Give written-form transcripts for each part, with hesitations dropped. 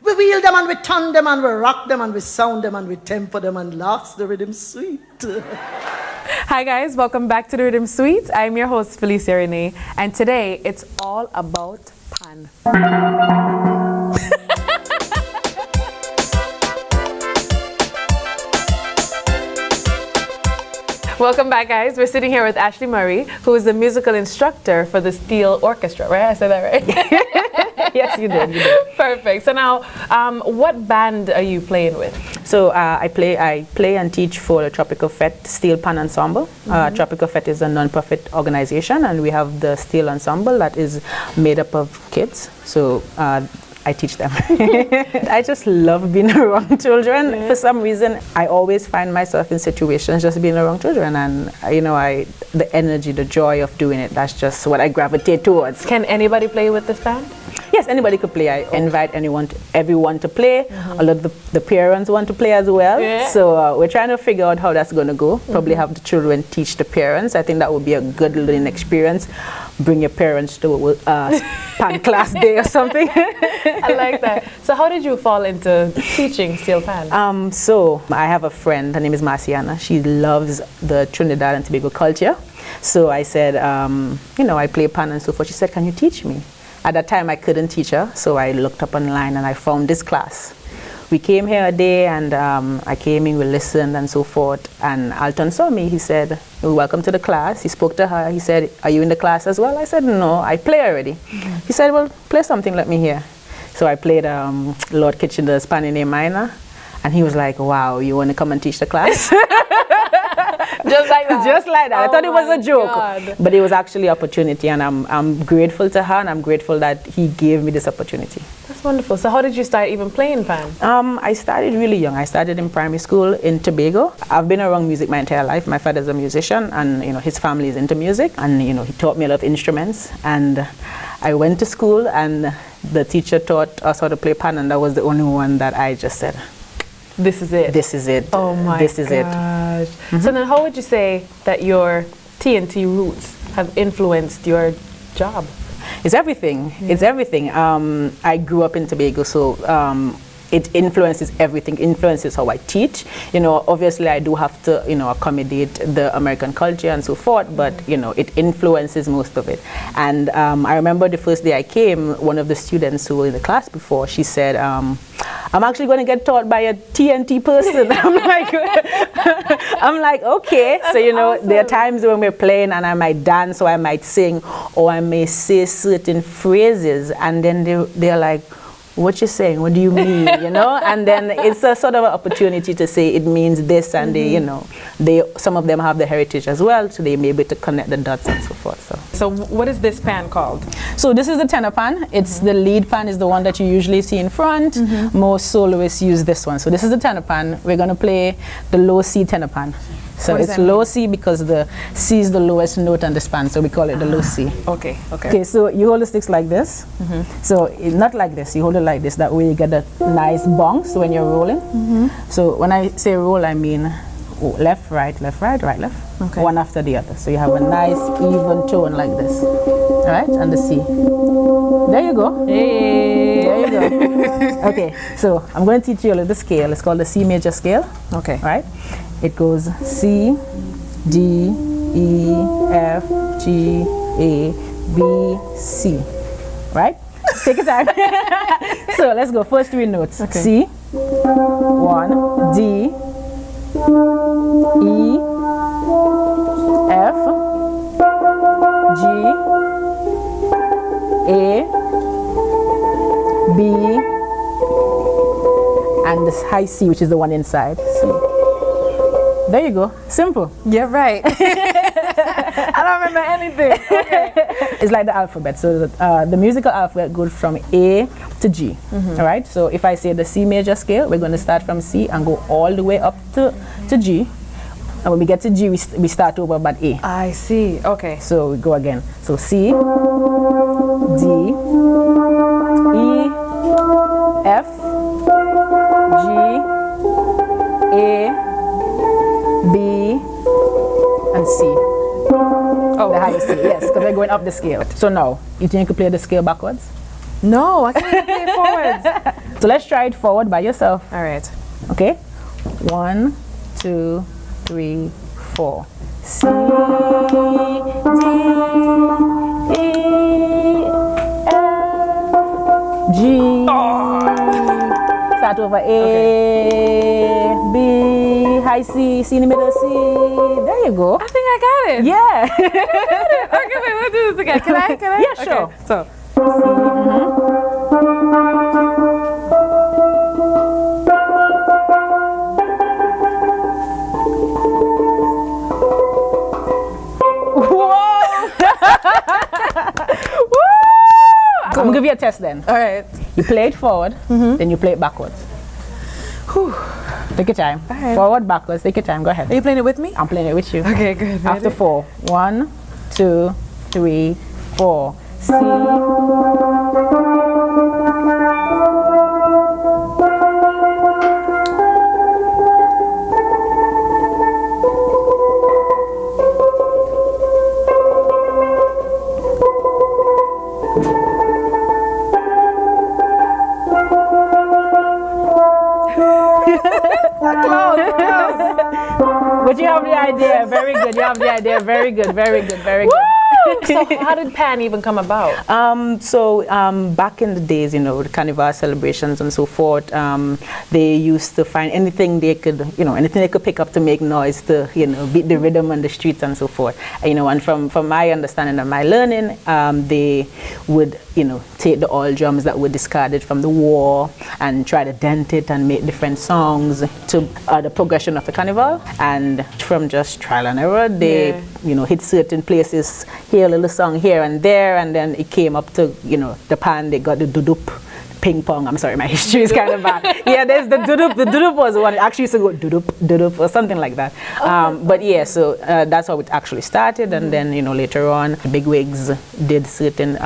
We wheel them and we turn them and we rock them and we sound them and we tempo them and laughs the rhythm sweet. Hi guys, welcome back to the Riddim Suite. I'm your host Felicia Renee, and today it's all about pan. Welcome back, guys. We're sitting here with Ashley Murray, who is the musical instructor for the Steel Orchestra, right? I said that right? Yes, you did. You did. Perfect. So now, what band are you playing with? So I play and teach for the Tropical Fete Steel Pan Ensemble. Tropical Fete is a non-profit organization, and we have the Steel Ensemble that is made up of kids. So I teach them. I just love being around children. Yeah. For some reason, I always find myself in situations just being around children, and the energy, the joy of doing it, that's just what I gravitate towards. Can anybody play with this band? Yes, anybody could play. I invite everyone to play. A lot of the parents want to play as well. Yeah. So we're trying to figure out how that's going to go. Probably have the children teach the parents. I think that would be a good learning experience. Bring your parents to pan class day or something. I like that. So how did you fall into teaching steel pan? So I have a friend, her name is Marciana. She loves the Trinidad and Tobago culture. So I said, I play pan and so forth. She said, can you teach me? At that time, I couldn't teach her, so I looked up online and I found this class. We came here a day, and I came in, we listened and so forth, and Alton saw me. He said, welcome to the class. He spoke to her. He said, are you in the class as well? I said, no, I play already. He said, well, play something, let me hear. So I played Lord Kitchener's Pan in A minor, and he was like, wow, you want to come and teach the class? Just like that? Just like that. I thought it was a joke. God. But it was actually an opportunity, and I'm grateful to her, and I'm grateful that he gave me this opportunity. That's wonderful. So how did you start even playing pan? I started really young. I started in primary school in Tobago. I've been around music my entire life. My father's a musician, and his family is into music, and he taught me a lot of instruments. And I went to school, and the teacher taught us how to play pan, and that was the only one that I just said, this is it. This is it. Oh my This is gosh. So then how would you say that your TNT roots have influenced your job? It's everything. Yeah. It's everything. I grew up in Tobago, so it influences everything. Influences how I teach. Obviously I do have to, accommodate the American culture and so forth, but it influences most of it. And I remember the first day I came, one of the students who were in the class before, she said, I'm actually going to get taught by a TNT person. I'm like, okay. So, awesome. There are times when we're playing and I might dance or I might sing or I may say certain phrases, and then they're like, what you saying? What do you mean? And then it's a sort of an opportunity to say it means this, and some of them have the heritage as well, so they may be able to connect the dots and so forth. So what is this pan called? So this is the tenor pan. It's the lead pan is the one that you usually see in front. Most soloists use this one. So this is the tenor pan. We're going to play the low C tenor pan. So it's low C because the C is the lowest note on the span, so we call it the low C. Okay. Okay, so you hold the sticks like this. So not like this, you hold it like this. That way you get a nice bounce when you're rolling. So when I say roll, I mean left, right, right, left. Okay. One after the other. So you have a nice even tone like this. All right, and the C. There you go. Hey. There you go. Okay, so I'm going to teach you a little scale. It's called the C major scale. Okay. All right. It goes C, D, E, F, G, A, B, C. Right? Take your time. So let's go. First three notes. Okay. C, 1, D, E, F, G, A, B, and this high C, which is the one inside. C. There you go. Simple. Yeah, right. I don't remember anything. Okay. It's like the alphabet. So the musical alphabet goes from A to G. All right. So if I say the C major scale, we're going to start from C and go all the way up to G. And when we get to G, we start over about A. I see. Okay. So we go again. So C, D, E, F, G, A, B, and C. Oh, the highest C, yes, because we're going up the scale. So now, you think you could play the scale backwards? No, I can't play it forwards. So let's try it forward by yourself. All right. Okay? 1, 2, 3, 4. C, D, E, F, G. Start over A, B, high C, C in the middle, C. There you go. I think I got it. Yeah. Okay, wait, we'll do this again. Can I? Yeah, sure. Okay, so. I'm gonna give you a test then. All right. You play it forward, then you play it backwards. Whew. Take your time. right. Forward, backwards. Take your time. Go ahead. Are you playing it with me? I'm playing it with you. Okay, good. After 4. 1, 2, 3, 4. C. But you have the idea. Very good. You have the idea. Very good. Very good. Very good. So how did Pan even come about? Back in the days, you know, the carnival celebrations and so forth, they used to find anything they could, you know, anything they could pick up to make noise to, you know, beat the rhythm on the streets and so forth. You know, and from my understanding and my learning, they would, you know, take the old drums that were discarded from the war and try to dent it and make different songs to the progression of the carnival. And from just trial and error, they, you know, hit certain places, hear a little song here and there, and then it came up to, you know, the pan, they got the dudup, ping pong. I'm sorry, my history is kind of bad. Yeah, there's the dudup. The dudup was one. It actually used to go dudup, dudup, or something like that. But yeah, so that's how it actually started, and then, you know, later on, the bigwigs did certain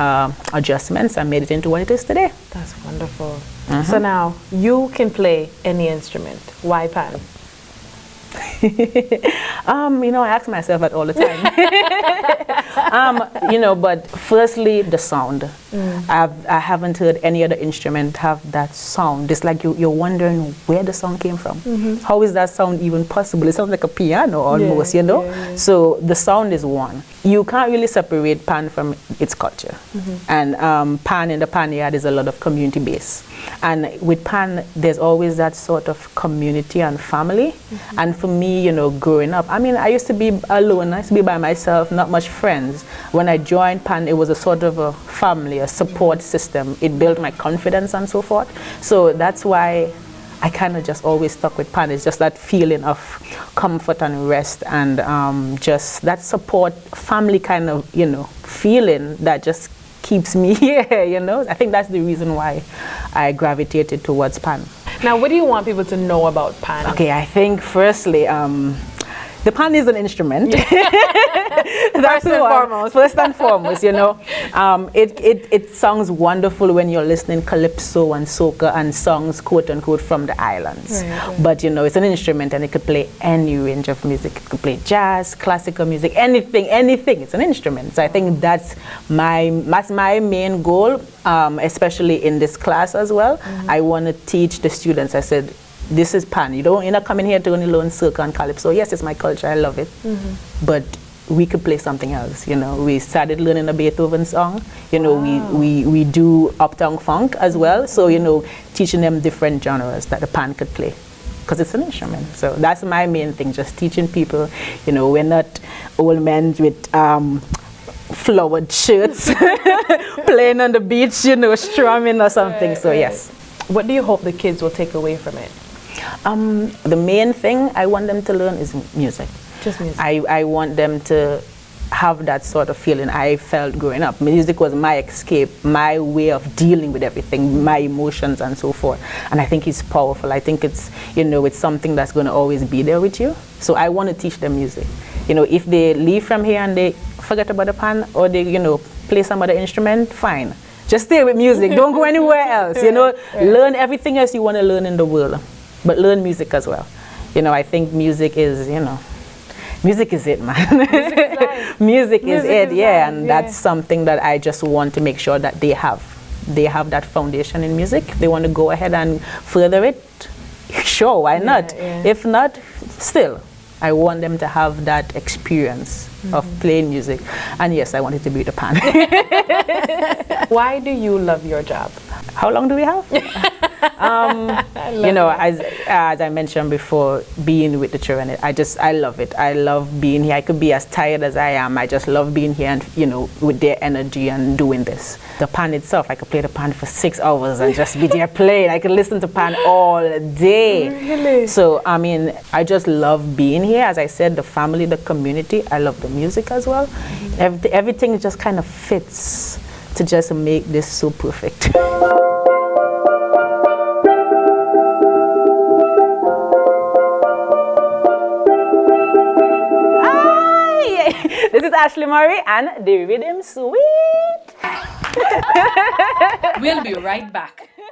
adjustments and made it into what it is today. That's wonderful. So now you can play any instrument. Why Pan? You know, I ask myself that all the time. You know, but firstly, the sound. I haven't heard any other instrument have that sound. It's like you're wondering where the sound came from. How is that sound even possible? It sounds like a piano almost, you know? So the sound is one. You can't really separate Pan from its culture. And Pan in the Pan yard is a lot of community base. And with Pan, there's always that sort of community and family. And for me, you know, growing up, I mean, I used to be alone. I used to be by myself, not much friends. When I joined Pan, it was a sort of a family, a support system. It built my confidence and so forth. So that's why I kind of just always stuck with Pan. It's just that feeling of comfort and rest and just that support, family kind of, you know, feeling that just keeps me here, you know. I think that's the reason why I gravitated towards Pan. Now, what do you want people to know about Pan? Okay, I think firstly, the Pan is an instrument. That's First and foremost. First and foremost, you know. It sounds wonderful when you're listening calypso and soca and songs, quote unquote, from the islands. But, you know, it's an instrument and it could play any range of music. It could play jazz, classical music, anything. It's an instrument. So I think that's my main goal, especially in this class as well. I want to teach the students. I said, this is Pan. You're not coming here to only learn soca and calypso. Yes, it's my culture. I love it. But we could play something else. You know, we started learning a Beethoven song. You know, we do uptown funk as well. So, you know, teaching them different genres that the Pan could play, because it's an instrument. So that's my main thing, just teaching people. You know, we're not old men with flowered shirts playing on the beach, you know, strumming or something. So yes. What do you hope the kids will take away from it? The main thing I want them to learn is music. Just music. I want them to have that sort of feeling I felt growing up. Music was my escape, my way of dealing with everything, my emotions and so forth. And I think it's powerful. I think it's, you know, it's something that's going to always be there with you. So I want to teach them music. You know, if they leave from here and they forget about the Pan, or they, you know, play some other instrument, fine. Just stay with music. Don't go anywhere else. You know, learn everything else you want to learn in the world, but learn music as well. You know, I think music is, you know, music is it, man. Music is life. Music is it, yeah. And that's something that I just want to make sure that they have. they have that foundation in music, they want to go ahead and further it, sure, why not? Yeah. If not, still, I want them to have that experience of playing music. And yes, I want it to be the pan. Why do you love your job? How long do we have? As I mentioned before, being with the children, I love it. I love being here. I could be as tired as I am. I just love being here and, with their energy and doing this. The pan itself, I could play the pan for 6 hours and just be there playing. I could listen to pan all day. Really? So, I just love being here. As I said, the family, the community. I love the music as well. Everything just kind of fits to just make this so perfect. This is Ashley Murray and the Riddim Suite. We'll be right back.